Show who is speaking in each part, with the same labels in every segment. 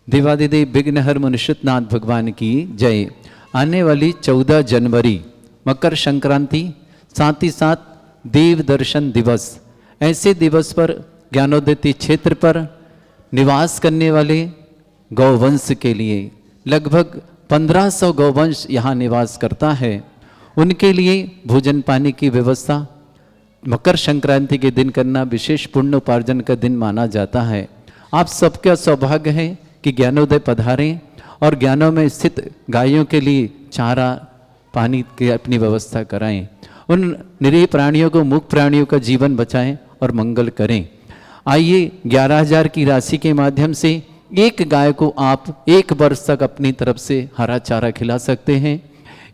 Speaker 1: देवादिदेव विघ्नहर मुनिषुतनाथ भगवान की जय। आने वाली 14 जनवरी मकर संक्रांति, साथ ही साथ देव दर्शन दिवस, ऐसे दिवस पर ज्ञानोदय क्षेत्र पर निवास करने वाले गौवंश के लिए लगभग 1500 गौवंश यहाँ निवास करता है। उनके लिए भोजन पानी की व्यवस्था मकर संक्रांति के दिन करना विशेष पुण्य उपार्जन का दिन माना जाता है। आप सबका सौभाग्य है कि ज्ञानोदय पधारें और ज्ञानों में स्थित गायों के लिए चारा पानी की अपनी व्यवस्था कराएं, उन निरीह प्राणियों को, मूक प्राणियों का जीवन बचाएं और मंगल करें। आइए 11,000 की राशि के माध्यम से एक गाय को आप 1 वर्ष तक अपनी तरफ से हरा चारा खिला सकते हैं।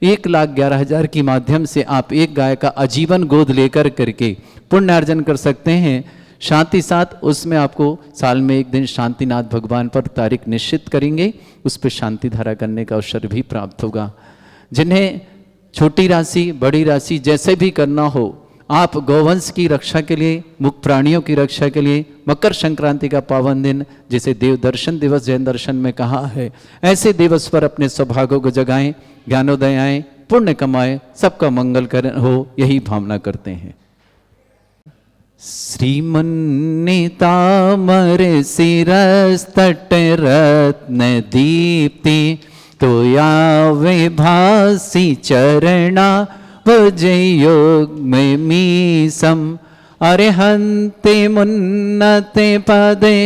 Speaker 1: 1,11,000 के माध्यम से आप एक गाय का आजीवन गोद लेकर करके पुण्य अर्जन कर सकते हैं। साथ ही साथ उसमें आपको साल में एक दिन शांतिनाथ भगवान पर तारीख निश्चित करेंगे, उस पर शांति धारा करने का अवसर भी प्राप्त होगा। जिन्हें छोटी राशि बड़ी राशि जैसे भी करना हो, आप गौवंश की रक्षा के लिए, मुक्त प्राणियों की रक्षा के लिए मकर संक्रांति का पावन दिन, जिसे देव दर्शन दिवस जैन दर्शन में कहा है, ऐसे दिवस पर अपने सौभाग्यों को जगाएं, ज्ञानोदय आए, पुण्य कमाएं, सबका मंगल कर हो, यही भावना करते हैं। श्रीमन्नितामर शिरस्तट रत्न दीप्ति तोया विभासी चरणा भजयोग में मीसम अरहन्ते मुन्नते पदे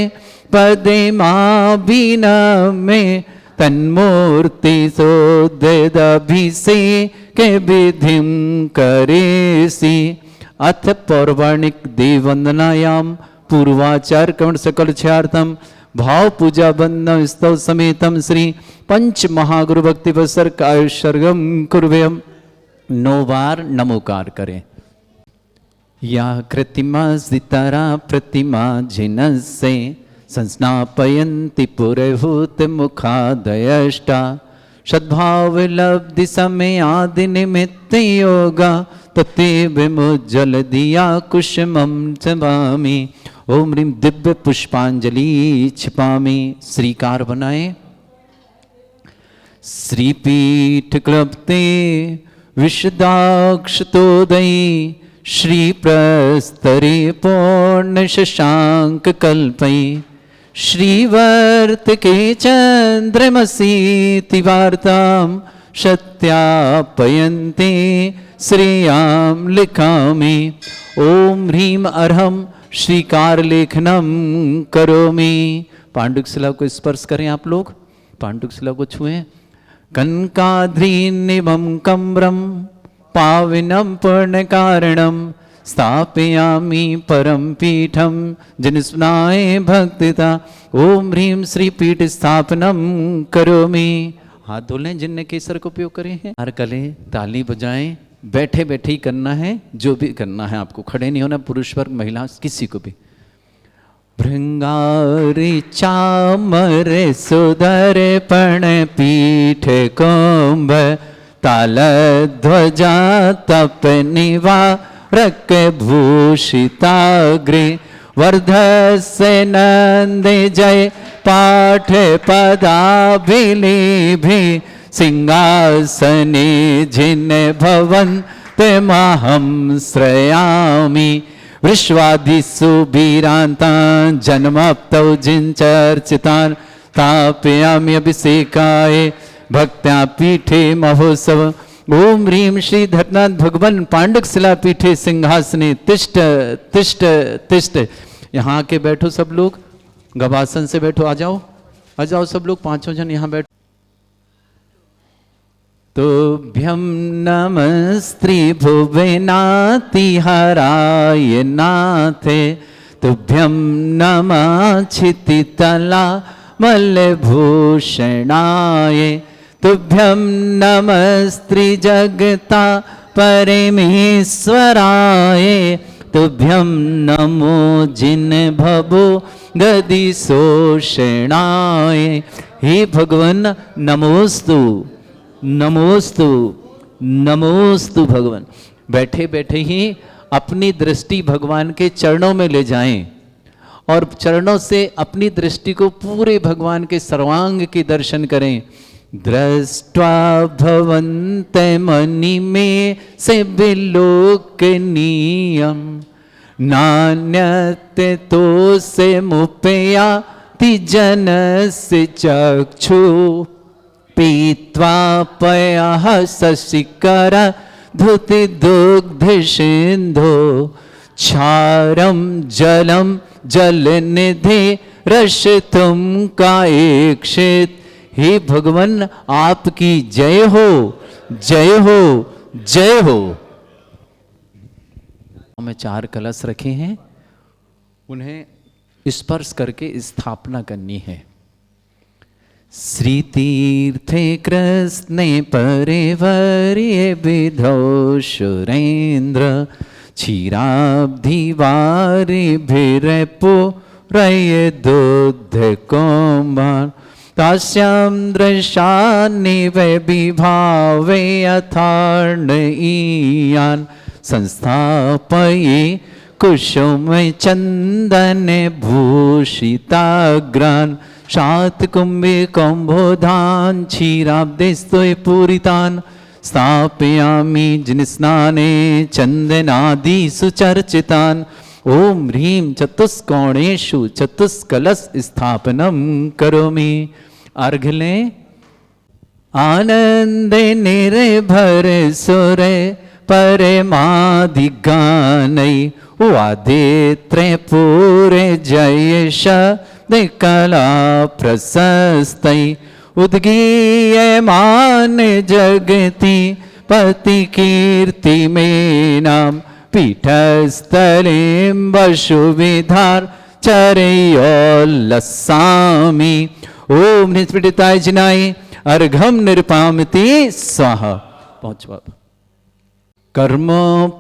Speaker 1: पदे माबिना में तन्मूर्ति सोदभिषेक विधिम करेसी। अथ पौराणिक देववंदनायाम पूर्वाचार कवण सकल छार्थम भाव पूजा बंदम स्तव समेतम श्री पंच महागुरु भक्ति वसर कायुषर्गम कुर्वेयम। 9 बार नमोकार करें। या कृतिमा सितारा प्रतिमा जिनसे संस्नापयन्ति पुरहूत मुखादयष्टा सद्भाव लब्धि समय आदि निमित्त योगा तते विमुज्जल दिया कुशमम चबामी। ओम ह्रीम दिव्य पुष्पांजलि छिपामी। श्रीकार बनाए। श्रीपीठ क्लप्ते विशदाक्षतोदयी श्री प्रस्तरे पूर्ण शशांक कल्पई श्रीवर्त के चंद्रमसी वार्ताम सत्यापयन्ते श्रेयाम लिखामि। ओम ह्रीम अर्हम श्रीकार लेखनम करोमि। पांडुक शिला को स्पर्श करें आप लोग, पांडुक शिला को छुएं। कनकाद्रीनिवम कम्रम पाविनम पूर्ण कारणम स्थापयामि परम पीठम जिनस्नाए भक्तिता। ओम ह्रीम श्री पीठ स्थापनम करोमि। हाथ धो लें जिनने केसर का उपयोग करे हैं। हर कलें, ताली बजाएं। बैठे बैठे ही करना है, जो भी करना है आपको, खड़े नहीं होना, पुरुष वर्ग महिला किसी को भी। भृंगारी चामर सुदर पण पीठ कुंभ ताल ध्वजा तप निवारक भूषिताग्रे वर्धस्य नंद जय पाठ पदाभिलेभे सिंहासने जिन भवन्त महं श्रयामि। विश्वादिषु वीरान्तान् जन्मप्तौ जिनचर्चितान् स्थापयामि अभिषेकाय भक्त्या पीठे महोत्सव। ओम ह्रीम श्री धरनाथ भगवान पांडुक शिला पीठे सिंहासने तिष्ठ तिष्ठ तिष्ठ। यहाँ के बैठो सब लोग, गवासन से बैठो, आ जाओ आ जाओ सब लोग, 5 जन यहाँ बैठो। तुभ्यं नमस्त्री भुवनातिहराय नाथे तुभ्यं नमः क्षितितला मलभूषणाय तुभ्यं नमस्त्री जगता परमेश्वराय तुभ्यं नमो जिन भवो गदि शोषणाय। हे भगवान नमोस्तु नमोस्तु नमोस्तु। भगवान बैठे बैठे ही अपनी दृष्टि भगवान के चरणों में ले जाएं और चरणों से अपनी दृष्टि को पूरे भगवान के सर्वांग के दर्शन करें। दृष्ट्वा भवन्ते मनि में से विलोकनीयम नान्यते तो से मुपयाति जनस्य चक्षु पीत्वा पयः शशिकर धुति दुग्ध सिंधु क्षारम जलम जल निधि रस तुम का इक्षित। हे भगवान आपकी जय हो, जय हो, जय हो। हमें 4 कलश रखे हैं, उन्हें स्पर्श करके स्थापना करनी है। श्री तीर्थे कृष्णे परिवर्य विधौ सुरेंद्र क्षीराब्धिवारि भिरपो रय दुध कोम्बान तास्याम दृशानि वे विभावे अथार्णईयान संस्थापये कुसुम चंदन भूषिताग्रान शातकुंभे कुंभोधान क्षीराब्धिस्तोय पूरितान स्थापयामि जिनस्नाने चंदनादि सुचर्चितान। ओम ह्रीं चतुष्कोणेषु चतुष्कलश स्थापनम करोमि। अर्घ लें। आनंद निर्भर सुर परमाधिगानै वादित्रे पूरे जयश कला प्रशस्तै उद्गीयमान जगति पति कीर्ति में नाम पीठस्थलें वसुविधार चरयोल्लसामि। ओम निस्फटिताय जिनाय अर्घम निरपामिति स्वाहा। पहुंच बाबा। कर्म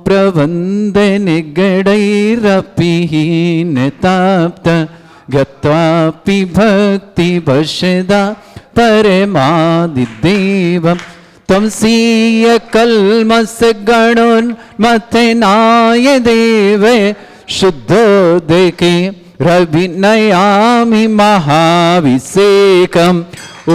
Speaker 1: प्रबंध निगड़ैरपि निताप्त गत्वापि भक्ति वशदा परमादिदेवं त्वमसीय कल्मष गणोन्मथनाय देव शुद्धोदके रविनयामि महाभिषेकम्। ओ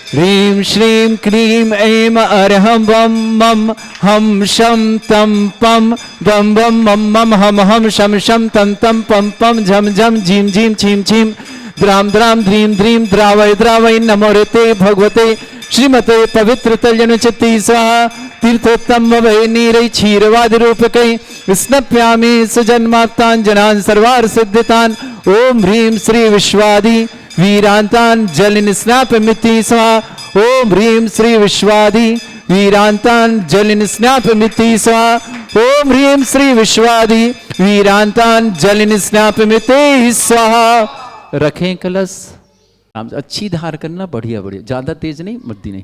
Speaker 1: ह्रीं श्रीं क्लीं ऐं अर्हं वं मं हम शं तं पं वं वं मं मं हम हम शं शं तं तं पं पं झं झं झीं झीं छीं छीं द्रां द्रां ध्रीं ध्रीं द्रावय द्रावय नमो ऋते भगवते श्रीमते पवित्र तल्यनुचित्ति स्वाहा। तीर्थोत्तम वै नीरै क्षीरवादि रूपकै स्नप्यामि सुजन्माप्तान् जनान् सर्वार्थ सिद्धितान्। ओम ह्रीं श्री विश्वादि वीरांतान जलिन स्नापमिति स्वाहा। ओम ह्रीं श्री विश्वादि वीरांतान जलिन स्नापमिति स्वाहा। ओम ह्रीं श्री विश्वादि वीरांतान जलिन स्नापमिति स्वाहा। रखें कलश। अच्छी धार करना, बढ़िया बढ़िया, ज्यादा तेज नहीं, मद्दी नहीं।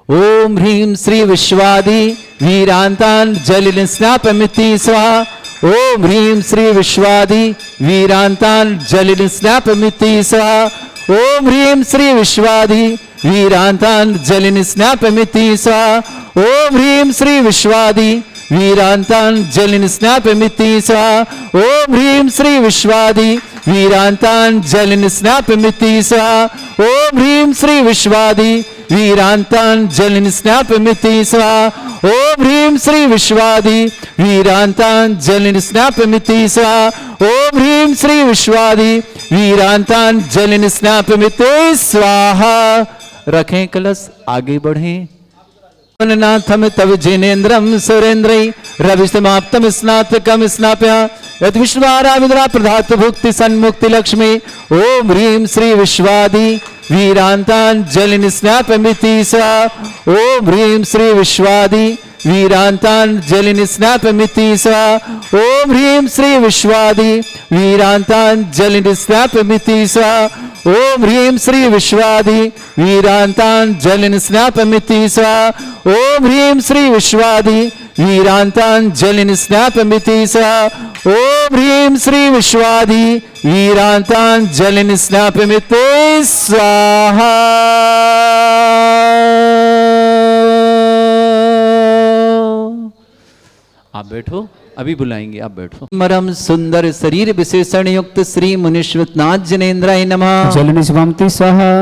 Speaker 1: ओम ह्रीं श्री विश्वादि वीरांतान जलिन स्नापमिति स्वाहा। ओम ह्रीं श्री विश्वादि वीरांतान जलिन स्नापमिति स्वाहा। ओम ह्रीं श्री विश्वादि वीरांतान जलिन स्नापमिति स्वाहा। ओम ह्रीं श्री विश्वादि वीरांतान जलिन स्नापमिति स्वाहा। ओम ह्रीं श्री विश्वादि वीरांतान जलिन स्नापमिति स्वाहा। ओम ह्रीं श्री विश्वादि वीरांतान जलिन स्नापमिति स्वाहा। ओम ह्रीं श्री विश्वादि वीरांतान जलिन स्नापमिति स्वाहा। ओम ह्रीं श्री विश्वादि वीरांतान जलिन स्नापमिति स्वाहा। रखें कलश, आगे बढ़ें। नाथम तव जिनेन्द्रम सुरेन्द्रै रविस्तमाप्तम स्नातकम स्नाप्य यद विश्वाराविद्रा प्रधात भुक्ति सन्मुक्ति लक्ष्मी। ओम ह्रीं श्री विश्वादि वीरांतान जलिन स्नापमिति स्वाहा। ओम ह्रीं श्री विश्वादि वीरांतान जलिन स्नापमिति स्वाहा। ओम ह्रीं श्री विश्वादि वीरांतान जलिन स्नापमिति स्वाहा। ओम ह्रीं श्री विश्वादि वीरांतान जलिन स्नापमिति स्वाहा। ओम ह्रीं श्री विश्वादि वीरांतान जलिन स्नापमिति स्वाहा। ओम ह्रीं श्री विश्वादि वीरांतांजलिं स्नापयिते स्वाहा। आप बैठो, अभी बुलाएंगे, आप बैठो। मरम सुंदर शरीर विशेषण युक्त श्री मुनीश्वरनाथ जनेन्द्राय नमः।
Speaker 2: जलनि स्वामति स्वाहा।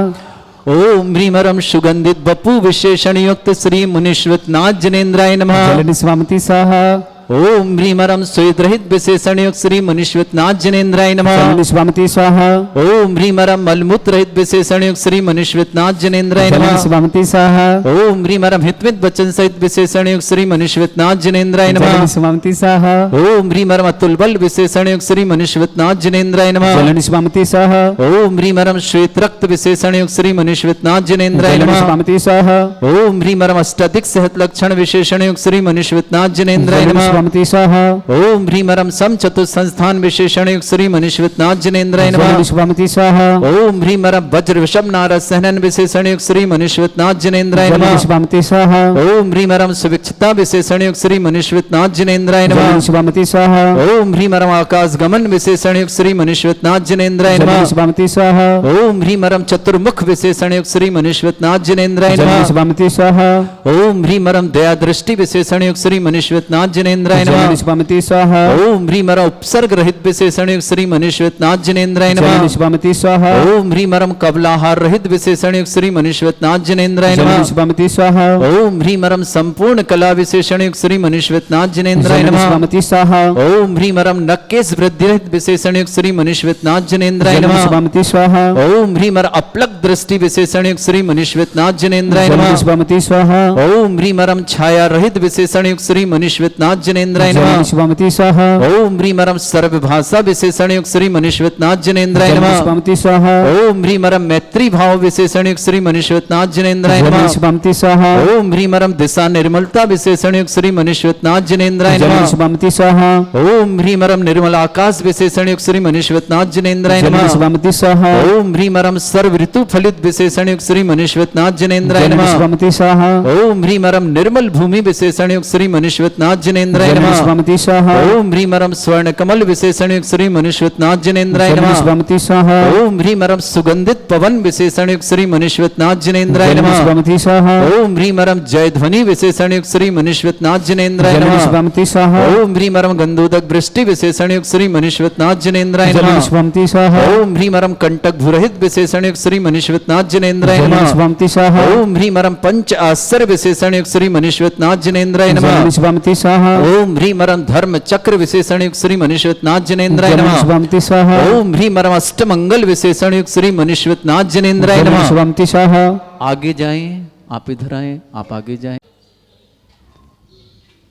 Speaker 1: ओम ह्रीमरम सुगंधित बपु विशेषण युक्त श्री मुनीश्वरनाथ जनेन्द्राय नमः।
Speaker 2: जलनि स्वामति स्वाहा।
Speaker 1: ओम ह्रीमरम स्वेद रहित विशेषण युक्त श्री मुनीश्वरनाथ जनेन्द्राय नमः।
Speaker 2: जलनि स्वामति स्वाहा।
Speaker 1: ओम ह्रीमरम मलमूत्र रहित विशेषण युक्त श्री मुनीश्वरनाथ जनेन्द्राय
Speaker 2: जलनि
Speaker 1: नमः।
Speaker 2: स्वामति स्वाहा।
Speaker 1: ओम ह्रीमरम हितमित वचन सहित विशेषण युक्त श्री मुनीश्वरनाथ जनेन्द्राय नमः।
Speaker 2: जलनि स्वामति स्वाहा।
Speaker 1: ओम ह्रीमरम अतुल बल विशेषण युक्त श्री मुनीश्वरनाथ जनेन्द्राय नमः।
Speaker 2: जलनि स्वामति स्वाहा।
Speaker 1: ओम ह्रीमरम श्वेत रक्त विशेषण युक्त श्री मुनीश्वरनाथ जनेन्द्राय
Speaker 2: जलनि
Speaker 1: नमः।
Speaker 2: स्वामति स्वाहा।
Speaker 1: ओम ह्रीमरम अष्टाधिक सहत लक्षण विशेषण युक्त श्री मुनीश्वरनाथ जनेन्द्राय
Speaker 2: जलनि
Speaker 1: नमः।
Speaker 2: स्वामति स्वाहा।
Speaker 1: ओम ह्रीमरम सम चतुर्थ संस्थान विशेषण युक्त श्री मुनीश्वरनाथ जनेन्द्राय नमः।
Speaker 2: जलनि स्वामति स्वाहा।
Speaker 1: ओम ह्रीमरम वज्र विषम नारद सहनन विशेषण युक्त श्री मुनीश्वरनाथ जनेन्द्राय
Speaker 2: जलनि
Speaker 1: नमः।
Speaker 2: स्वामति स्वाहा।
Speaker 1: ओम ह्रीमरम सुविक्षता विशेषण युक्त श्री मुनीश्वरनाथ जनेन्द्राय नमः।
Speaker 2: जलनि स्वामति स्वाहा।
Speaker 1: ओम ह्रीमरम आकाश गमन विशेषण युक्त श्री मुनीश्वरनाथ जनेन्द्राय नमः।
Speaker 2: जलनि स्वामति स्वाहा।
Speaker 1: ओम ह्रीमरम चतुर्मुख विशेषण युक्त श्री मुनीश्वरनाथ जनेन्द्राय
Speaker 2: जलनि
Speaker 1: नमः।
Speaker 2: स्वामति स्वाहा।
Speaker 1: ओम ह्रीमरम दया दृष्टि विशेषण युक्त श्री मुनीश्वरनाथ जनेन्द्राय
Speaker 2: जलनि
Speaker 1: नमः।
Speaker 2: स्वामति स्वाहा।
Speaker 1: ओम ह्रीमरम उपसर्ग रहित विशेषण युक्त श्री मुनीश्वरनाथ जनेन्द्राय
Speaker 2: जलनि
Speaker 1: नमः।
Speaker 2: स्वामति स्वाहा।
Speaker 1: ओम ह्रीमरम कबलाहार रहित विशेषण युक्त श्री मुनीश्वरनाथ जनेन्द्राय
Speaker 2: जलनि
Speaker 1: नमः।
Speaker 2: स्वामति स्वाहा।
Speaker 1: ओम ह्रीमरम संपूर्ण कला विशेषण युक्त श्री मुनीश्वरनाथ जनेन्द्राय
Speaker 2: जलनि
Speaker 1: नमः।
Speaker 2: स्वामति स्वाहा।
Speaker 1: ओम ह्रीमरम नक्केश वृद्धि रहित विशेषण युक्त श्री मुनीश्वरनाथ जनेन्द्राय
Speaker 2: जलनि
Speaker 1: नमः।
Speaker 2: स्वामति स्वाहा।
Speaker 1: ओम ह्रीमर अपलक दृष्टि विशेषण युक्त श्री मुनीश्वरनाथ जनेन्द्राय
Speaker 2: जलनि
Speaker 1: नमः।
Speaker 2: स्वामति स्वाहा।
Speaker 1: ओम ह्रीमरम छाया रहित विशेषण युक्त श्री मुनीश्वरनाथ जनेन्द्राय
Speaker 2: जलनि
Speaker 1: नमः।
Speaker 2: स्वामति स्वाहा।
Speaker 1: ओम ह्रीमरम सर्वभाषा विशेषण युक्त श्री मुनीश्वरनाथ जनेन्द्राय
Speaker 2: जलनि
Speaker 1: नमः।
Speaker 2: स्वामति स्वाहा।
Speaker 1: ओम ह्रीमरम मैत्री भाव विशेषण युक्त श्री मुनीश्वरनाथ जनेन्द्राय
Speaker 2: जलनि
Speaker 1: नमः।
Speaker 2: स्वामति स्वाहा।
Speaker 1: ओम ह्रीमरम दिशा निर्मलता विशेषण युक्त श्री मुनीश्वरनाथ जनेन्द्राय
Speaker 2: जलनि
Speaker 1: नमः।
Speaker 2: स्वामति स्वाहा।
Speaker 1: ओम ह्रीमरम निर्मल आकाश विशेषण युक्त श्री मुनीश्वरनाथ जनेन्द्राय
Speaker 2: जलनि
Speaker 1: नमः।
Speaker 2: स्वामति स्वाहा।
Speaker 1: ओम ह्रीमरम सर्व ऋतु फलित विशेषण युक्त श्री मुनीश्वरनाथ जनेन्द्राय
Speaker 2: जलनि
Speaker 1: नमः।
Speaker 2: स्वामति स्वाहा।
Speaker 1: ओम ह्रीमरम निर्मल भूमि विशेषण युक्त श्री मुनीश्वरनाथ जनेन्द्राय
Speaker 2: जलनि
Speaker 1: नमः।
Speaker 2: स्वामति स्वाहा।
Speaker 1: ओम ह्रीमरम स्वर्ण कमल विशेषण युक्त श्री मुनीश्वरनाथ जनेन्द्राय
Speaker 2: जलनि
Speaker 1: नमः।
Speaker 2: स्वामति स्वाहा।
Speaker 1: ओम ह्रीमरम सुगंधित पवन विशेषण युक्त श्री मुनीश्वरनाथ जनेन्द्राय
Speaker 2: जलनि
Speaker 1: नमः।
Speaker 2: स्वामति स्वाहा।
Speaker 1: ओम ह्रीमरम जय ध्वनि विशेषण युक्त श्री मुनीश्वरनाथ जनेन्द्राय
Speaker 2: जलनि
Speaker 1: नमः।
Speaker 2: स्वामति स्वाहा।
Speaker 1: ओम ह्रीमरम गंधोदक वृष्टि विशेषण युक्त श्री मुनीश्वरनाथ जनेन्द्राय
Speaker 2: जलनि
Speaker 1: नमः।
Speaker 2: स्वामति स्वाहा।
Speaker 1: ओम ह्रीमरम कंटक भूरहित विशेषण युक्त श्री मुनीश्वरनाथ जनेन्द्राय
Speaker 2: जलनि
Speaker 1: नमः।
Speaker 2: स्वामति स्वाहा।
Speaker 1: ओम ह्रीमरम पंच आश्चर्य विशेषण युक्त श्री मुनीश्वरनाथ जनेन्द्राय नमः।
Speaker 2: जलनि स्वामति स्वाहा।
Speaker 1: ओम ह्रीमरम धर्म चक्र विशेषण युक्त श्री मुनीश्वरनाथ जनेन्द्राय
Speaker 2: जलनि
Speaker 1: नमः।
Speaker 2: स्वामति स्वाहा।
Speaker 1: ओम ह्रीमरम अष्टमंगल विशेषण युक्त श्री मुनीश्वरनाथ जनेन्द्राय
Speaker 2: जलनि
Speaker 1: नमः।
Speaker 2: स्वामति स्वाहा।
Speaker 1: आगे जाएं, आप इधर आए, आप आगे जाएं।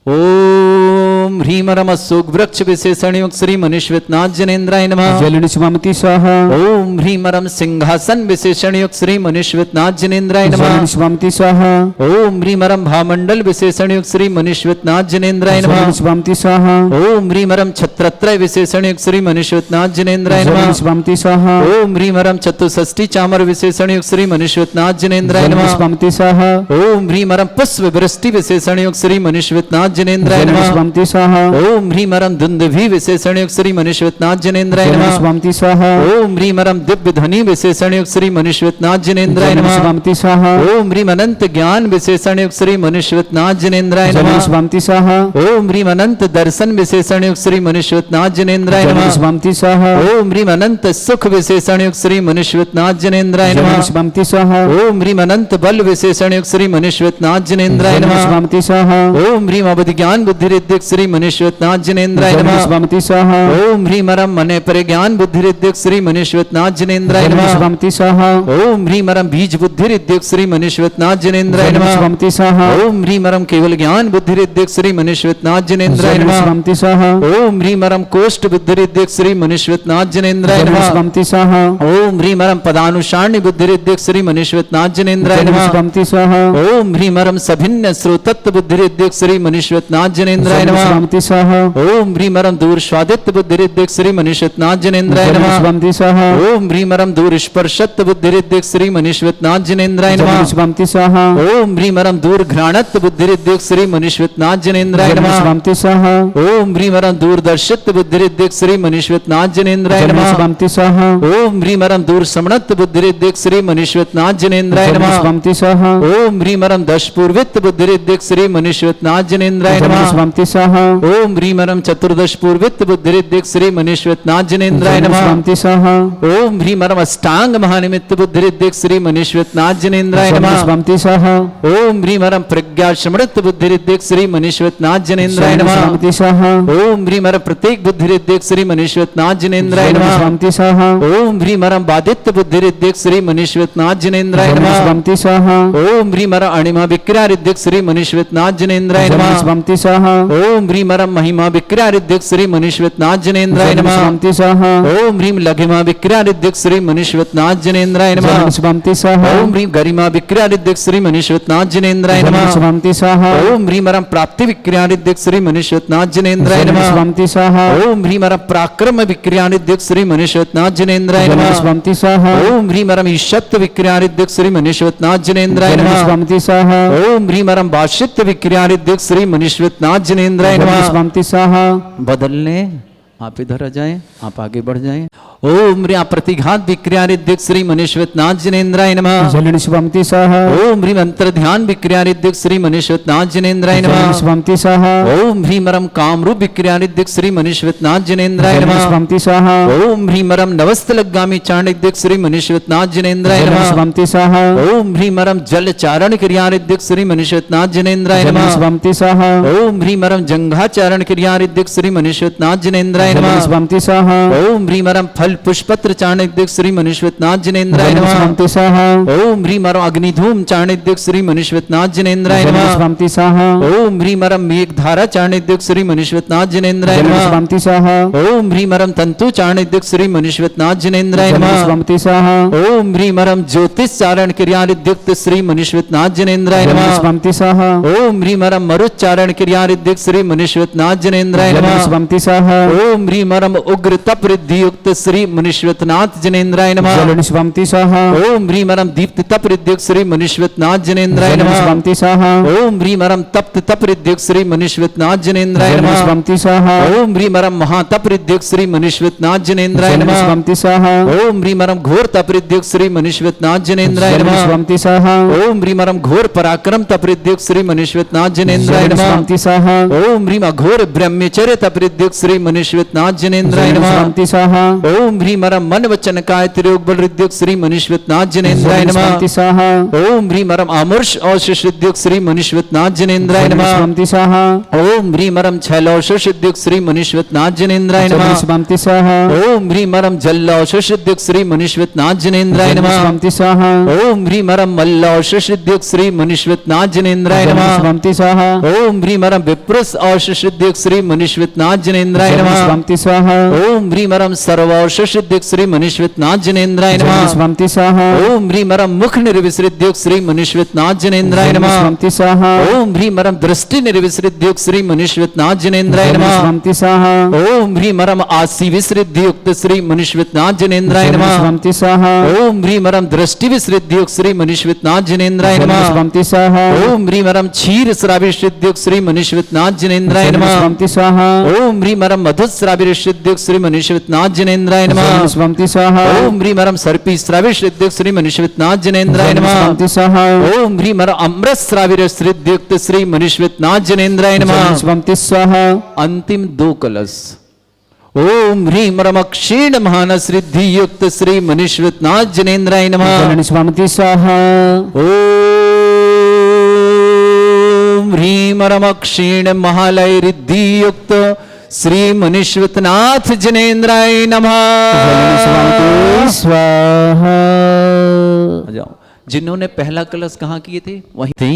Speaker 1: ओम ह्रीमरम अशोक वृक्ष विशेषण युक्त श्री मुनीश्वरनाथ जनेन्द्राय नमः।
Speaker 2: जलनि स्वामति स्वाहा।
Speaker 1: ओम ह्रीमरम सिंहासन विशेषण युक्त श्री मुनीश्वरनाथ जनेन्द्राय नमः।
Speaker 2: जलनि स्वामति स्वाहा।
Speaker 1: ओम ह्रीमरम भामंडल विशेषण युक्त श्री मुनीश्वरनाथ जनेन्द्राय नमः।
Speaker 2: जलनि स्वामति स्वाहा।
Speaker 1: ओम ह्रीमरम छत्रत्रय विशेषण युक्त श्री मुनीश्वरनाथ जनेन्द्राय नमः।
Speaker 2: जलनि स्वामति स्वाहा।
Speaker 1: ओम ह्रीमरम चतुष्षष्टि चामर विशेषण युक्त श्री मुनीश्वरनाथ जनेन्द्राय
Speaker 2: जलनि
Speaker 1: नमः।
Speaker 2: स्वामति स्वाहा।
Speaker 1: ओम ह्रीमरम पुष्प वृष्टि विशेषण युक्त श्री मुनीश्वरनाथ जनेन्द्राय
Speaker 2: जलनि
Speaker 1: नमः।
Speaker 2: स्वामति स्वाहा।
Speaker 1: ओम ह्रीमरम दुंदुभि विशेषण युक्त श्री मुनीश्वरनाथ जनेन्द्राय
Speaker 2: जलनि
Speaker 1: नमः।
Speaker 2: स्वामति स्वाहा।
Speaker 1: ओम ह्रीमरम दिव्य ध्वनि विशेषण युक्त श्री मुनीश्वरनाथ जनेन्द्राय
Speaker 2: जलनि
Speaker 1: नमः।
Speaker 2: स्वामति स्वाहा।
Speaker 1: ओम ह्रीम अनंत ज्ञान विशेषण युक्त श्री मुनीश्वरनाथ जनेन्द्राय
Speaker 2: जलनि
Speaker 1: नमः।
Speaker 2: स्वामति स्वाहा।
Speaker 1: ओम ह्रीम अनंत दर्शन विशेषण युक्त श्री मुनीश्वरनाथ जनेन्द्राय
Speaker 2: जलनि
Speaker 1: नमः।
Speaker 2: स्वामति स्वाहा।
Speaker 1: ओम ह्रीम अनंत सुख विशेषण युक्त श्री मुनीश्वरनाथ जनेन्द्राय
Speaker 2: जलनि
Speaker 1: नमः।
Speaker 2: स्वामति स्वाहा।
Speaker 1: ओम ह्रीम अनंत बल विशेषण युक्त श्री मुनीश्वरनाथ जनेन्द्राय
Speaker 2: जलनि
Speaker 1: नमः।
Speaker 2: स्वामति स्वाहा।
Speaker 1: ओम ह्रीम अवधि ज्ञान बुद्धि रिद्धिक श्री मुनीश्वरनाथ जनेन्द्राय
Speaker 2: जलनि
Speaker 1: नमः।
Speaker 2: स्वामति स्वाहा।
Speaker 1: ओम ह्रीमरम मने परिज्ञान बुद्धि रिद्धिक श्री मुनीश्वरनाथ जनेन्द्राय
Speaker 2: जलनि
Speaker 1: नमः।
Speaker 2: स्वामति स्वाहा।
Speaker 1: ओम ह्रीमरम बीज बुद्धि रिद्धिक श्री मुनीश्वरनाथ जनेन्द्राय
Speaker 2: जलनि
Speaker 1: नमः।
Speaker 2: स्वामति स्वाहा।
Speaker 1: ओम ह्रीमरम केवल ज्ञान बुद्धि रिद्धिक श्री मुनीश्वरनाथ जनेन्द्राय
Speaker 2: जलनि
Speaker 1: नमः।
Speaker 2: स्वामति स्वाहा।
Speaker 1: ओम ह्रीमरम कोष्ठ बुद्धि रिद्धिक श्री मुनीश्वरनाथ जनेन्द्राय
Speaker 2: जलनि
Speaker 1: नमः।
Speaker 2: स्वामति स्वाहा।
Speaker 1: ओम ह्रीमरम पदानुसारणी बुद्धि रिद्धिक श्री मुनीश्वरनाथ जनेन्द्राय
Speaker 2: जलनि
Speaker 1: नमः।
Speaker 2: स्वामति स्वाहा।
Speaker 1: ओम ह्रीमरम सभिन्न श्रोतत्व बुद्धि रिद्धिक श्री मुनीश्वरनाथ जनेन्द्राय
Speaker 2: जलनि
Speaker 1: नमः।
Speaker 2: स्वामति स्वंति सह
Speaker 1: ओम ह्रीमरम दूर स्वादित्य बुद्धिरिद्धिक श्री मनीश्वतनाथ जनेन्द्राय नमः
Speaker 2: स्वंति सह
Speaker 1: ओम ह्रीमरम दूर स्पर्शत्व बुद्धिरिद्धिक श्री मनीश्वतनाथ जनेन्द्राय नमः
Speaker 2: स्वंति सह
Speaker 1: ओम ह्रीमरम दूर घ्राणत्व बुद्धिरिद्धिक श्री मनीश्वतनाथ जनेन्द्राय नमः
Speaker 2: स्वंति सह
Speaker 1: ओम ह्रीमरम दूरदर्शित्व बुद्धिरिद्धिक श्री मनीश्वतनाथ जनेन्द्राय नमः
Speaker 2: स्वंति सह
Speaker 1: ओम ह्रीमरम दूर समणत्व बुद्धिरिद्धिक श्री मनीश्वतनाथ जनेन्द्राय नमः
Speaker 2: स्वंति सह
Speaker 1: ओम ह्रीमरम दश पूर्वित्व बुद्धिरिद्धिक श्री मनीश्वतनाथ जनेन्द्राय नमः
Speaker 2: स्वंति सह
Speaker 1: ओम ह्रीमरम चतुर्दश पूर्वित्व बुद्धिरिद्धिक श्री मनीश्वतनाथ जनेन्द्राय नमः
Speaker 2: स्वंति सह
Speaker 1: ओम ह्रीमरम अष्टांग महानिमित्त बुद्धिरिद्धिक श्री मनीश्वतनाथ जनेन्द्राय नमः
Speaker 2: स्वंति सह
Speaker 1: ओम ह्रीमरम प्रज्ञा समृत बुद्धिरिद्धिक श्री मनीश्वतनाथ जनेन्द्राय नमः
Speaker 2: स्वंति सह
Speaker 1: ओम ह्रीमरम प्रत्येक बुद्धिरिद्धिक श्री मनीश्वतनाथ जनेन्द्राय नमः
Speaker 2: स्वंति सह
Speaker 1: ओम ह्रीमरम बाधित्य बुद्धिरिद्धिक श्री मनीश्वतनाथ जनेन्द्राय नमः
Speaker 2: स्वंति सह
Speaker 1: ओम ह्रीमरम अणिमा विक्रियारिद्धिक श्री मनीश्वतनाथ जनेन्द्राय नमः
Speaker 2: स्वंति सह
Speaker 1: ओम ह्रीमरम महिमा विक्रियारिद्धिक श्री मनीश्वतनाथ जनेन्द्राय नमः
Speaker 2: स्वंति सह
Speaker 1: ओम ह्रीम लघिमा विक्रियारिद्धिक श्री मनीश्वतनाथ जनेन्द्राय नमः
Speaker 2: स्वंति सह
Speaker 1: ओम ह्रीम गरिमा विक्रियारिद्धिक श्री मनीश्वतनाथ जनेन्द्राय नमः
Speaker 2: स्वंति सह
Speaker 1: ओम ह्रीमरम प्राप्ति विक्रियारिद्धिक श्री मनीश्वतनाथ जनेन्द्राय नमः
Speaker 2: स्वंति सह
Speaker 1: ओम ह्रीमरम पराक्रम विक्रियानिद्धिक श्री मनीश्वतनाथ जनेन्द्राय नमः
Speaker 2: स्वंति सह
Speaker 1: ओम ह्रीमरम ईशत्व विक्रियानिद्धिक श्री मनीश्वतनाथ जनेन्द्राय नमः
Speaker 2: स्वंति सह
Speaker 1: ओम ह्रीमरम भाष्यत्व विक्रियानिद्धिक श्री मनीश्वतनाथ जनेन्द्राय नमः
Speaker 2: स्वंति सह
Speaker 1: बदलने आप इधर आ जाएं, आप आगे बढ़ जाएं। ओम ह्रीम प्रतिघात विक्रियानिद्धिक श्री मनीश्वतनाथ जनेन्द्राय नमः
Speaker 2: स्वंति सह
Speaker 1: ओम ह्रीम अंतर्ध्यान विक्रियानिद्धिक श्री मनीश्वतनाथ जनेन्द्राय नमः
Speaker 2: स्वंति सह
Speaker 1: ओम ह्रीमरम कामरूप विक्रियानिद्धिक श्री मनीश्वतनाथ जनेन्द्राय नमः
Speaker 2: स्वंति सह
Speaker 1: ओम ह्रीमरम नवस्तलगामी चाणिद्धिक श्री मनीश्वतनाथ जनेन्द्राय नमः
Speaker 2: स्वंति सह
Speaker 1: ओम ह्रीमरम जल चारण क्रियानिद्धिक श्री मनीश्वतनाथ जनेन्द्राय नमः
Speaker 2: स्वंति सह
Speaker 1: ओम ह्रीमरम जंघाचारण क्रियानिद्धिक श्री मनीश्वतनाथ जनेन्द्राय नमः
Speaker 2: स्वंति सह
Speaker 1: ओम ह्रीमरम फल पुष्पत्र चाणिद्धिक श्री मनीश्वतनाथ जनेन्द्राय नमः
Speaker 2: स्वंति सह
Speaker 1: ओम ह्रीमरम अग्निधूम चाणिद्धिक श्री मनीश्वतनाथ जनेन्द्राय नमः
Speaker 2: स्वंति सह
Speaker 1: ओम ह्रीमरम मेघधारा चाणिद्धिक श्री मनीश्वतनाथ जनेन्द्राय नमः
Speaker 2: स्वंति सह
Speaker 1: ओम ह्रीमरम तंतु चाणिद्धिक श्री मनीश्वतनाथ जनेन्द्राय नमः
Speaker 2: स्वंति सह
Speaker 1: ओम ह्रीमरम ज्योतिष चारण क्रियानिद्धिक श्री मनीश्वतनाथ जनेन्द्राय नमः
Speaker 2: स्वंति सह
Speaker 1: ओम ह्रीमरम मरुच्चारण क्रियानिद्धिक श्री मनीश्वतनाथ जनेन्द्राय नमः
Speaker 2: स्वंति सह
Speaker 1: ओम ह्रीमरम उग्र तप रिद्धि युक्त श्री मनीश्वतनाथ जनेन्द्राय नमः
Speaker 2: स्वंति सह
Speaker 1: ओम ह्रीमरम दीप्त तप रिद्धिक श्री मनीश्वतनाथ जनेन्द्राय नमः
Speaker 2: स्वंति सह
Speaker 1: ओम ह्रीमरम तप्त तप रिद्धिक श्री मनीश्वतनाथ जनेन्द्राय नमः
Speaker 2: स्वंति सह
Speaker 1: ओम ह्रीमरम महातप रिद्धिक श्री मनीश्वतनाथ जनेन्द्राय नमः
Speaker 2: स्वंति सह
Speaker 1: ओम ह्रीमरम घोर तप रिद्धिक श्री मनीश्वतनाथ जनेन्द्राय नमः
Speaker 2: स्वंति सह
Speaker 1: ओम ह्रीमरम घोर पराक्रम तप रिद्धिक श्री मनीश्वतनाथ जनेन्द्राय नमः
Speaker 2: स्वंति सह
Speaker 1: ओम ह्रीम घोर ब्रह्मचर्य तप रिद्धिक श्री मनीश्वतनाथ जनेन्द्राय नमः
Speaker 2: स्वंति सह
Speaker 1: ओम ह्रीमरम मन वचन काय त्रियोग बल रिद्धिक श्री मनीश्वतनाथ जनेन्द्राय नमः
Speaker 2: स्वंति सह
Speaker 1: ओम ह्रीमरम आमर्ष औशेष रिद्धिक श्री मनीश्वतनाथ जनेन्द्राय नमः
Speaker 2: स्वंति सह
Speaker 1: ओम ह्रीमरम छैलौशेष रिद्धिक श्री मनीश्वतनाथ जनेन्द्राय नमः
Speaker 2: स्वंति सह
Speaker 1: ओम ह्रीमरम जल्लौशेष रिद्धिक श्री मनीश्वतनाथ जनेन्द्राय नमः
Speaker 2: स्वंति सह
Speaker 1: ओम ह्रीमरम मल्लौशेष रिद्धिक श्री मनीश्वतनाथ जनेन्द्राय नमः
Speaker 2: स्वंति सह
Speaker 1: ओम ह्रीमरम विप्रस औशेष रिद्धिक श्री मनीश्वतनाथ जनेन्द्राय नमः
Speaker 2: स्वंति सह
Speaker 1: ओम ह्रीमरम सर्वौशेष रिद्धिक श्री मनीश्वतनाथ जनेन्द्राय नमः
Speaker 2: स्वंति सह
Speaker 1: ओम ह्रीमरम मुख निर्विसृद्युक्त श्री मनीश्वतनाथ जनेन्द्राय नमः
Speaker 2: स्वंति सह
Speaker 1: ओम ह्रीमरम दृष्टि निर्विसृद्युक्त श्री मनीश्वतनाथ जनेन्द्राय नमः
Speaker 2: स्वंति सह
Speaker 1: ओम ह्रीमरम आसी विसृद्युक्त श्री मनीश्वतनाथ जनेन्द्राय नमः
Speaker 2: स्वंति सह
Speaker 1: ओम ह्रीमरम दृष्टि विसृद्युक्त श्री मनीश्वतनाथ जनेन्द्राय नमः
Speaker 2: स्वंति सह
Speaker 1: ओम ह्रीमरम क्षीर श्राविसृद्युक्त श्री मनीश्वतनाथ जनेन्द्राय नमः
Speaker 2: स्वंति सह
Speaker 1: ओम ह्रीमरम मधुश्राविसृद्युक्त श्री मनीश्वतनाथ जनेन्द्राय नमः
Speaker 2: स्वंति सह
Speaker 1: ओम ह्रीमरम सर्पी श्राविसृद्युक्त श्री मनीश्वतनाथ जनेन्द्राय नमः
Speaker 2: स्वंति सह
Speaker 1: ओम ह्रीमरम अमृत श्राविसृद्युक्त श्री मनीश्वतनाथ जनेन्द्राय नमः
Speaker 2: स्वंति सह
Speaker 1: अंतिम दो कलश ओम ह्रीमरम क्षीण महानस रिद्धि युक्त श्री मनीश्वतनाथ जनेन्द्राय नमः
Speaker 2: स्वंति सह
Speaker 1: ओम ह्रीमरम क्षीण महालय रिद्धि युक्त श्री मनीश्वतनाथ जनेन्द्राय नमः।
Speaker 2: स्वाहा।
Speaker 1: जाओ, जिन्होंने पहला कलश कहाँ किए थे वहीं थे।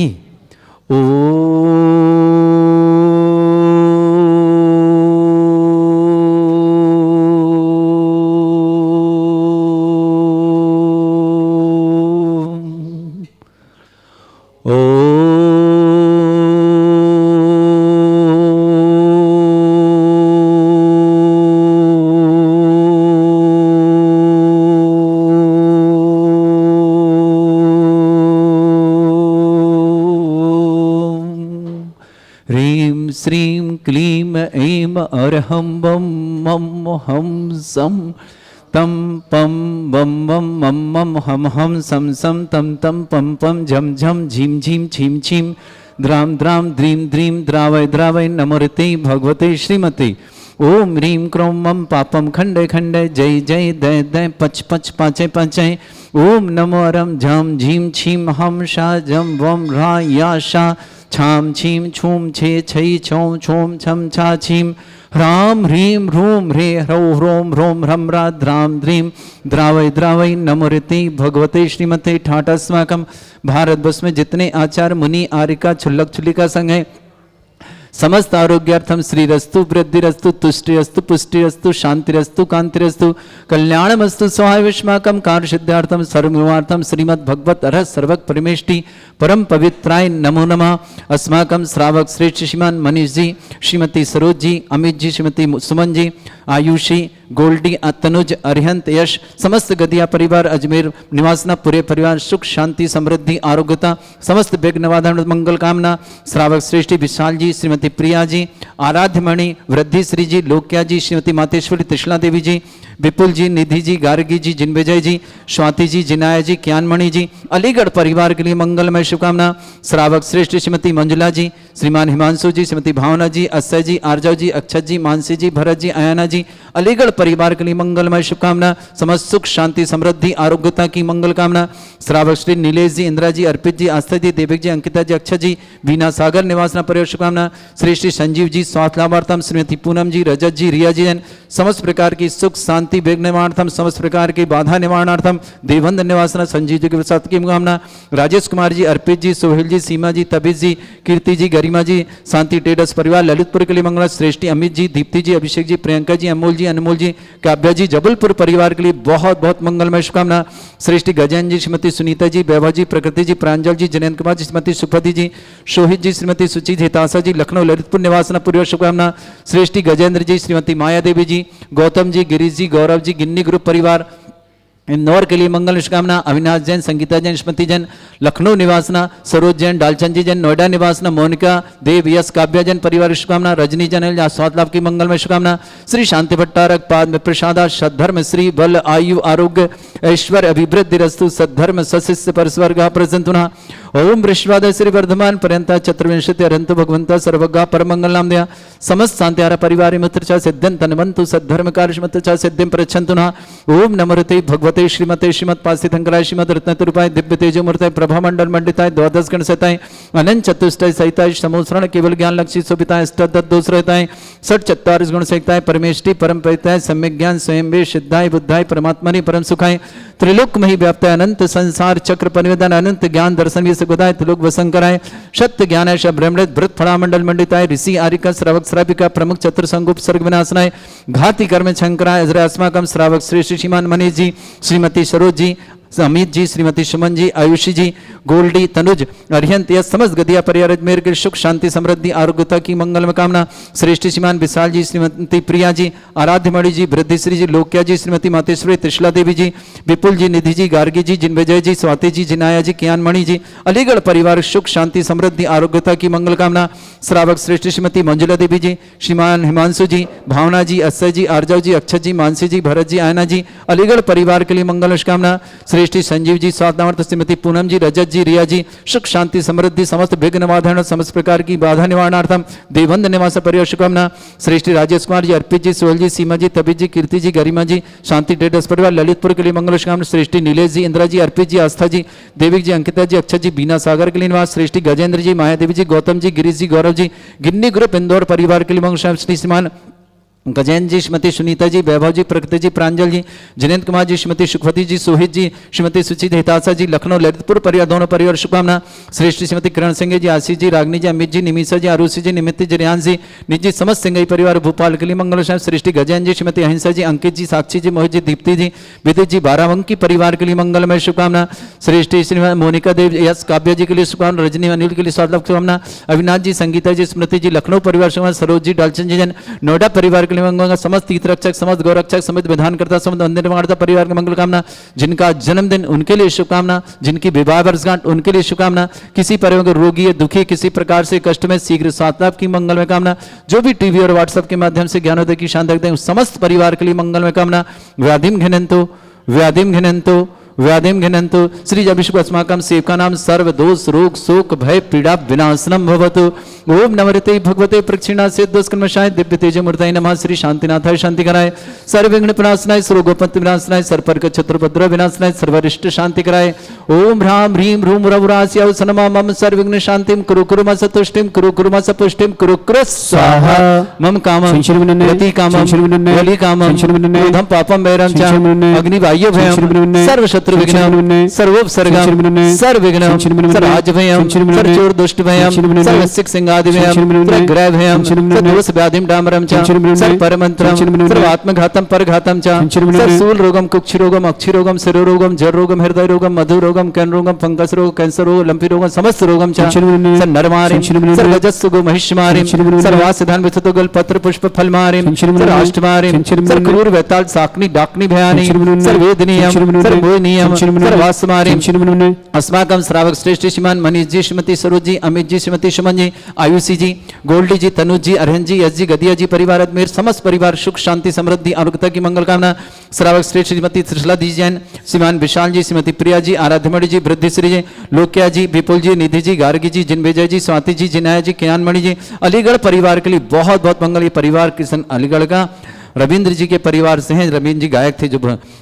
Speaker 1: ह्रीं श्रीं क्लीं ऐं अर्हं बं मं हं सं तं पं बं बं मं मं हं हं सं सं तं तं पं पं झं झं झीं झीं छीं छीं द्रां द्रां द्रीं द्रीं द्रावय द्रावय नमोते भगवते श्रीमते ओम ह्रीं क्रों मम पापम खंडे खंडे जय जय दय दय पच पच पाचे पाचे ओम नमो अरम झम झीम छीम हम शा जम वम रा या शा छाम छीम छूम छे छई छौं छोम छम छा छीम ह्राम ह्रीं ह्रूं ह्रे ह्रौ ह्रों ह्रों ह्रं ह्रा द्रां द्रीं द्रावय द्रावय नमोरिति भगवते श्रीमते ठाटस्माकम भारतवर्ष में जितने आचार्य मुनि आर्यिका छुल्लक छुलिका संघ है समस्त आरोग्यार्थम श्रीरस्तु वृद्धिरस्तु तुष्टिरस्तु पुष्टिरस्तु शांतिरस्तु कांतिरस्तु कल्याणमस्तु सहाय विष्माकम कार्य सिद्धार्थम सर्वनिवार्थम श्रीमद् भगवत अरह सर्वक परिमेष्टि परम पवित्राय नमो नमः। अस्माकम श्रावक श्रेष्ठ श्रीमान मनीष जी, श्रीमती सरोज जी, अमित जी, श्रीमती सुमन जी, आयुषी, गोल्डी, तनुज, अरिहंत, यश, समस्त गदिया परिवार, अजमेर निवासना पूरे परिवार सुख शांति समृद्धि आरोग्यता समस्त विघ्न निवारण मंगल कामना। श्रावक श्रेष्ठी विशाल जी, श्रीमती प्रिया जी, आराध्यमणि वृद्धि श्री जी, लोक्या जी, श्रीमती मातेश्वरी त्रिशला देवी जी, विपुल जी, निधि जी, गार्गी जी, जिनविजय जी, स्वाति जी, जिनाया जी, ज्ञानमणि जी, अलीगढ़ परिवार के लिए मंगलमय शुभकामना। श्रावक श्रेष्ठ श्रीमती मंजुला जी, श्रीमान हिमांशु जी, श्रीमती भावना जी, अक्षय जी, आर्जव जी, अक्षत जी, मानसी जी, भरत जी, अयाना जी, अलीगढ़ परिवार के लिए मंगलमय शुभकामना। समस्त सुख शांति समृद्धि आरोग्यता की मंगल कामना। श्रावक श्री नीलेश जी, इंदिरा जी, अर्पित जी, आस्था जी, देविक जी, अंकिता जी, अक्षत जी, बीना सागर निवासना परिवार शुभकामना। श्री श्री संजीव जी, स्वास्थ्य लाभार्थम श्रीमती पूनम जी, रजत जी, रिया जी, समस्त प्रकार की सुख शांति विघ्न निवारणार्थम समस्त प्रकार की बाधा निवारणार्थम देवंद निवासना संजीव जी के साथ की कामना। राजेश कुमार जी, अर्पित जी, सोहेल जी, सीमा जी, तबीज जी, कीर्ति जी, गरिमा जी, शांति टेडस परिवार ललितपुर के लिए मंगला। श्रेष्ठी अमित जी, दीप्ति जी, अभिषेक जी, प्रियंका जी, अमोल जी, अनमोल जी, काव्या जी, जबलपुर परिवार के लिए बहुत बहुत मंगलमय शुभकामना। श्रेष्ठी गजैन जी, श्रीमती सुनीता जी, वैभव जी, प्रकृति जी, प्रांजल जी, जयंत कुमार जी, श्रीमती सुखपति जी, शोहित जी, श्रीमती सुचि हिताशा जी, लखनऊ ललितपुर निवासना पूर्व शुभकामना। श्रेष्ठी गजेंद्र जी, श्रीमती माया देवी जी, गौतम जी, गिरीश जी, गौरव जी, गिन्नी ग्रुप परिवार इंदौर के लिए मंगल शुभकामना। अविनाश जैन, संगीता जैन, स्मृति जैन, लखनऊ निवासना, सरोज जैन, डालचंद जी जैन, नोएडा निवासना, मोनिका देव, यश, काव्या जैन परिवार शुभकामना। रजनी जैन, स्वास्थ्य लाभ की मंगलमय शुभकामना। श्री शांति भट्टारक पाद प्रसादा सद्धर्म श्री बल आयु आरोग्य ऐश्वर्य अभिवृद्धि रस्तु सद्धर्म सशिष्य परस्वर्ग प्रसंतुना। ओम वृषवाद श्री वर्धमान पर्यंत चतुर्विंशति अरंत भगवंत सर्वगा परमंगल नाम दया समस्त शांत्यारा परिवार मित्र च सिद्धं तन्वन्तु सद्धर्म कार्यमत च सिद्धिं प्रच्छन्तुना। ओम नमोते भगवते श्रीमते श्रीमत् पासितंकराय श्रीमद रत्नतुरूपाय दिव्य तेजोमूर्ताय प्रभा मंडल मंडिताय द्वादश गण सहिताय अनंत चतुष्टय सहिताय समोसरण केवल ज्ञान लक्षी शोभिताय अष्टदश दोष रहताय षट चत्वारिश गुण सहिताय परमेष्टि परम पविताय सम्यक ज्ञान स्वयं वे सिद्धाय बुद्धाय परमात्मनि परम सुखाय त्रिलोक मही व्याप्ताय अनंत संसार चक्र परिवेदन अनंत ज्ञान दर्शन भी सुखदाय त्रिलोक वसंकराय सत्य ज्ञानाय ब्रह्मृत भृत फड़ा मंडल मंडिताय ऋषि आरिका श्रावक श्राविका प्रमुख चतुर संगुप सर्ग विनाशनाय घाती कर्म शंकराय अजर अस्माकम श्रावक श्री श्रीमान मनीष जी, श्रीमती सरोज जी, अमित जी, श्रीमती सुमन जी, आयुषी जी, गोल्डी, तनुज, अरिहंत यह समस्त गदिया परिवार मेरे के सुख शांति समृद्धि आरोग्यता की मंगल कामना। श्रेष्ठ श्रीमान विशाल जी, श्रीमती प्रिया जी, आराध्यमणि जी, वृद्धिश्री जी, लोक्या जी, श्रीमती मातेश्वरी त्रिशला देवी जी, विपुल जी, निधि जी, गार्गी जी, जिनविजय जी, स्वाति जी, जिनाया जी, ज्ञानमणि जी, अलीगढ़ परिवार सुख शांति समृद्धि आरोग्यता की मंगल कामना। श्रावक श्रेष्ठ श्रीमती मंजुला देवी जी, श्रीमान हिमांशु जी, भावना जी, अक्षय जी, आर्जव जी, अक्षत जी, मानसी जी, भरत जी, आयना जी, अलीगढ़ परिवार के लिए मंगल कामना। श्रेष्ठी संजीव जी, स्वात्मावर्त श्रीमती पूनम जी, रजत जी, रिया जी, सुख शांति समृद्धि समस्त विघ्न निवारण समस्त प्रकार की बाधा निवारणार्थम देवंद निवास परिवार शुभकामना। श्रेष्ठी राजेश कुमार जी, अर्पित जी, सोहल जी, सीमा जी, तबीज जी, कीर्ति जी, गरिमा जी, शांति टेडस परिवार ललितपुर के लिए मंगल शुभकामना। श्रेष्ठी नीलेश जी, इंदिरा जी, अर्पित जी, आस्था जी, देविक जी, अंकिता जी, अक्षत जी, बीना सागर के लिए निवास। श्रेष्ठी गजेंद्र जी, माया देवी जी, गौतम जी, गिरीश जी, गौरव जी, गिन्नी ग्रुप इंदौर परिवार के लिए मंगल। श्री श्रीमान गजैन जी, श्रीमती सुनीता जी, वैभव जी, प्रकृति जी, प्रांजल जी, जयंत कुमार जी, श्रीमती सुखवती जी, सोहित जी, श्रीमती सुचित हिताशा जी, लखनऊ ललितपुर परिवार दोनों परिवार शुभकामना। श्रेष्ठ श्रीमती किरण सिंह जी, आशीष जी, रागनी जी, अमित जी, निमिषा जी, आरुषि जी, निमित्त जी, रियान जी, निजी समस्त सिंगई परिवार भोपाल के लिए मंगल। श्रेष्ठी गजैन जी, श्रीमती अहिंसा जी, अंकित जी, साक्षी जी, मोहित जी, दीप्ति जी, विदित जी, बारावंकी परिवार के लिए मंगलमय शुभकामना। श्रेष्ठी श्रीमती मोनिका देव, यश, काव्या जी के लिए शुभकामना। रजनी अनिल के लिए स्वागत शुभकामना। अविनाश जी, संगीता जी, स्मृति जी, लखनऊ परिवार शुभकामना। सरोज जी, डालचंद जी, नोएडा परिवार के लिए मंगल, समस्त हित रक्षक, समस्त गौरक्षक, समस्त विधानकर्ता, समस्त मंदिर निर्माणकर्ता परिवार की मंगल कामना, जिनका जन्मदिन उनके लिए शुभकामना, जिनकी विवाह वर्षगांठ उनके लिए शुभकामना, किसी परिवार को रोगी या दुखी किसी प्रकार से कष्ट में शीघ्र स्वास्थ्य लाभ की मंगलमय कामना, जो भी टीवी और व्हाट्सएप के माध्यम से ज्ञानोदय की शान देखते हैं उस समस्त परिवार के लिए मंगलमय कामना। व्याधिम घिनंतो व्याधिम घिनंतो व्याधिम घिनंतो श्री अभिषेक अस्माकं सेवका नाम सर्व दोष रोग शोक भय पीड़ा विनाशनम भवतु। ओम नमरते भगवते प्रक्षिणा से दुष्कर्मशाय दिव्य तेज मूर्तये नमः। श्री शांतिनाथाय शांति कराय, सर्व विघ्न विनाशनाय, सर्वोपत्ति विनाशनाय, सर्पर्क छत्रपद्र विनाशनाय, सर्वरिष्ट शांति कराय। ओम ह्रां ह्रीं ह्रूं रवरास्याव सनमा मम सर्वविघ्न शांतिम कुरु कुरु म सतुष्टिम कुरु कुरु म सपुष्टिम कुरु कुरु स्वाहा। मम कामं प्रति कामं बलि कामं क्रोधं पापं वैरं च अग्निवायु भयं सर्व शत्रु विघ्नं सर्वोपसर्गं सर्वविघ्नं सर्वराजभयं सर्वचोर दुष्ट भयं सर्वसिक सिंहादि भयं सर्वग्रह भयं सर्वदोष व्याधिं डामरं च सर्वपरमन्त्रं सर्वात्मघातं परघातं च सर्वशूल रोगं कुक्षि रोगं अक्षि रोगं शिरोरोगं जर रोगं हृदय रोगं मधु रोगं कैन रोगं फंगस रोग कैंसर रोग लंपी रोगं समस्त रोगं च सर्वनरमारिं सर्वजस्सुगो महिष्मारिं सर्वासिधान विसुतुगल पत्र पुष्प फलमारिं सर्वाष्टमारिं सर्वक्रूर वैताल साकनी डाकनी भयानि सर्वेदनीयं सर्वोनीयं सर्वास्मारिं अस्माकं श्रावक श्रेष्ठ श्रीमान मनीष जी, श्रीमती सरोज जी, अमित जी, श्रीमती सुमन जी, आयुषी जी, गोल्डी जी, तनुज जी, अरहन जी, यश जी, गदिया जी, परिवार मेर समस्त परिवार सुख शांति समृद्धि आरोग्यता की मंगल कामना। श्रावक श्रेष्ठ श्रीमती त्रिशला दी जैन, श्रीमान विशाल जी, श्रीमती प्रिया जी, आराध्यमणि जी, वृद्धिश्री जी, लोक्या जी, विपुल जी, निधि जी, गार्गी जी, जिनविजय जी, स्वाति जी, जिनाया जी, कियानमणि जी, अलीगढ़ परिवार के लिए बहुत बहुत मंगल। ये परिवार किशन अलीगढ़ का रविंद्र जी के परिवार से हैं। रविंद्र जी गायक थे जो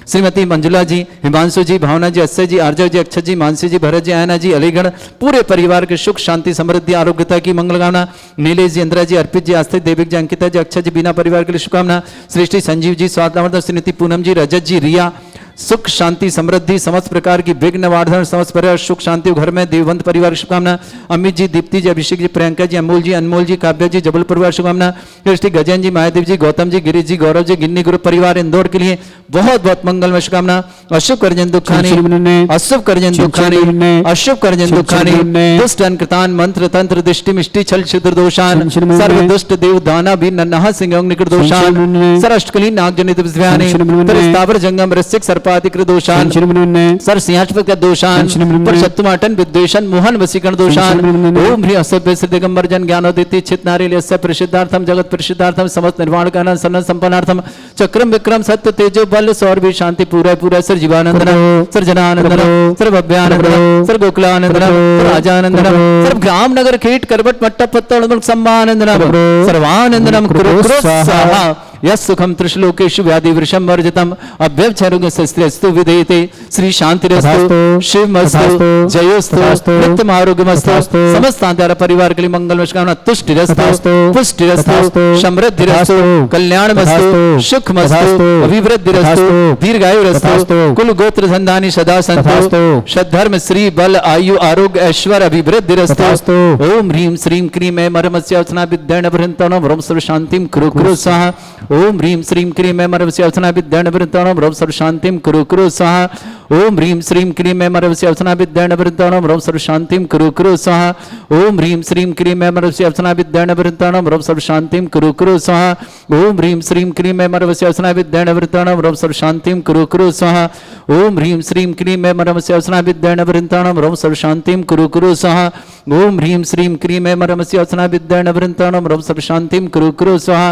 Speaker 1: श्रीमती मंजुला जी, हिमांशु जी, भावना जी, अक्षय जी, आर्जव जी, अक्षय जी, मानसी जी, भरत जी, आयना जी, अलीगढ़ पूरे परिवार के सुख शांति समृद्धि आरोग्यता की मंगल कामना। नीलेश जी, इंदिरा जी, अर्पित जी, आस्तिक, देविक जी, अंकिता जी, अक्षय जी, बीना परिवार के लिए शुभकामना। सृष्टि, संजीव जी, स्वास्थ्य, श्रीमती पूनम जी, रजत जी, रिया सुख शांति समृद्धि समस्त प्रकार की विघ्न वार्धन समस्त परिवार सुख शांति घर में देववंत परिवार की शुभकामना। अमित जी, दीप्ति जी, अभिषेक जी, प्रियंका जी, अमोल जी, अनमोल जी, काव्य जी, जबल परिवार शुभकामना। कृष्टि, गजन जी, महादेव जी, गौतम जी, गिरीश जी, गौरव जी, गिन्नी ग्रुप परिवार इंदौर के लिए बहुत बहुत मंगलमय शुभकामना। अशुभ करजन दुखानी अशुभ करजन दुखानी अशुभ करजन दुखानी दुष्ट अनकृतान मंत्र तंत्र दृष्टि मिष्टि छल छिद्र दोषान सर्व दुष्ट देव दाना भी नन्हा सिंह निकट दोषान सर अष्टकली नाग जनित विद्यानि स्थावर जंगम रसिक सर्पाधिकृत दोषान सर सिंहासपद दोषान पर शत्रुमाटन विद्वेषण मोहन वसीकरण दोषान ओम ह्री असभ्य सिद्ध दिगंबर जन ज्ञानोदिति चित नारिल्यस्य प्रसिद्धार्थम जगत प्रसिद्धार्थम समस्त निर्वाण कारण सन्न संपन्नार्थम चक्रम विक्रम सत्य तेजो बल सौर भी शांति पूरा पूरा sir Jeevanandan sir Jananandan sir Bhavyanandan sir Gokulanandan sir Rajanandan sir ग्राम नगर कीट करवट मट्टा पत्तल सम्मानंदनम सर्वानंदनम कुरु स्वाहा यस सुखम त्रिश्लोकेषु व्याधि वृषम वर्जितम अभ्यवचरोग शस्त्रस्तु विधेयते श्री शांतिरस्तु शिवमस्तु जयोस्तु नित्यम आरोग्यमस्तु समस्त आधार परिवार के लिए मंगल कामना तुष्टिरस्तु पुष्टिरस्तु समृद्धिरस्तु कल्याणमस्तु सुखमस्तु अभिवृद्धिरस्तु दीर्घायुरस्तु कुल गोत्र धनधानि सदा सन्तु सद्धर्म श्री बल आयु आरोग्य ऐश्वर्य अभिवृद्धिरस्तु ओम ह्रीं श्रीं क्रीं ऐं मरमस्य अर्चना विद्येन वृंतनम रोम सर्व शांतिम कुरु कुरु स्वाहा ओम ह्रीं श्रीं क्रीं ऐं मरमस्य अर्चना विद्येन वृंतनम रोम सर्व शांतिम कुरु कुरु स्वाहा ओम ह्रीं श्रीं क्रीं ऐं मरमस्य अर्चना विद्येन वृंतनम रोम सर्व शांतिम कुरु कुरु स्वाहा ओम ह्रीं श्रीं क्रीं ऐं मरमस्य अर्चना विद्येन वृंतनम रोम सर्व शांतिम कुरु कुरु स्वाहा ओम ह्रीं श्रीं क्रीं ऐं मरमस्य अर्चना विद्येन वृंतनम रोम सर्व शांतिम कुरु कुरु स्वाहा ओम ह्रीं श्रीं क्रीं ऐं मरमस्य अर्चना विद्येन वृंतनम रोम सर्व शांतिम कुरु कुरु स्वाहा ओम ह्रीं श्रीं क्रीं ऐं मरमस्य अर्चना विद्येन वृंतनम रोम सर्व शांतिम कुरु कुरु स्वाहा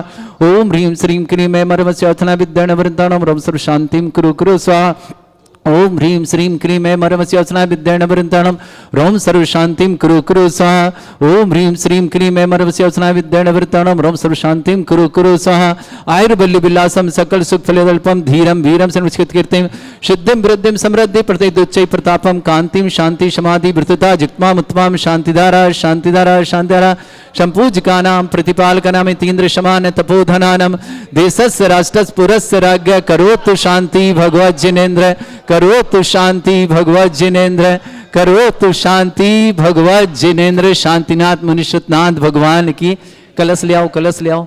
Speaker 1: ओम ह्रीं श्रीं क्रीं ऐं मरमस्य अर्चना विद्येन वृंतनम रोम सर्व शांतिम कुरु कुरु स्वाहा ओम ह्रीं श्रीं क्रीं ऐं मरमस्य अर्चना विद्येन वृंतनम रोम सर्व शांतिम कुरु कुरु स्वाहा ओम ह्रीं श्रीं क्रीं ऐं मरमस्य अर्चना विद्येन वृंतनम रोम सर्व शांतिम कुरु कुरु स्वाहा आयुर्बल्य विलासम सकल सुख फलदल्पम धीरम वीरम संस्कृत कीर्तिम सिद्धिम वृद्धिम समृद्धि प्रतिदुच्चै प्रतापम कांतिम शांति समाधि वृतता जित्माम उत्तमाम शांतिधारा शांतिधारा शांतिधारा संपूजकानां प्रतिपालकानां तीन्द्र समान तपोधनानां देशस्य राष्ट्रस्य पुरस्य राज्ञ करोतु शांति भगवत जिनेन्द्र करोतु शांति भगवत जिनेन्द्र करोतु शांति भगवत जिनेन्द्र। शांतिनाथ मुनिश्चितनाथ भगवान की कलश ले आओ कलश ले आओ।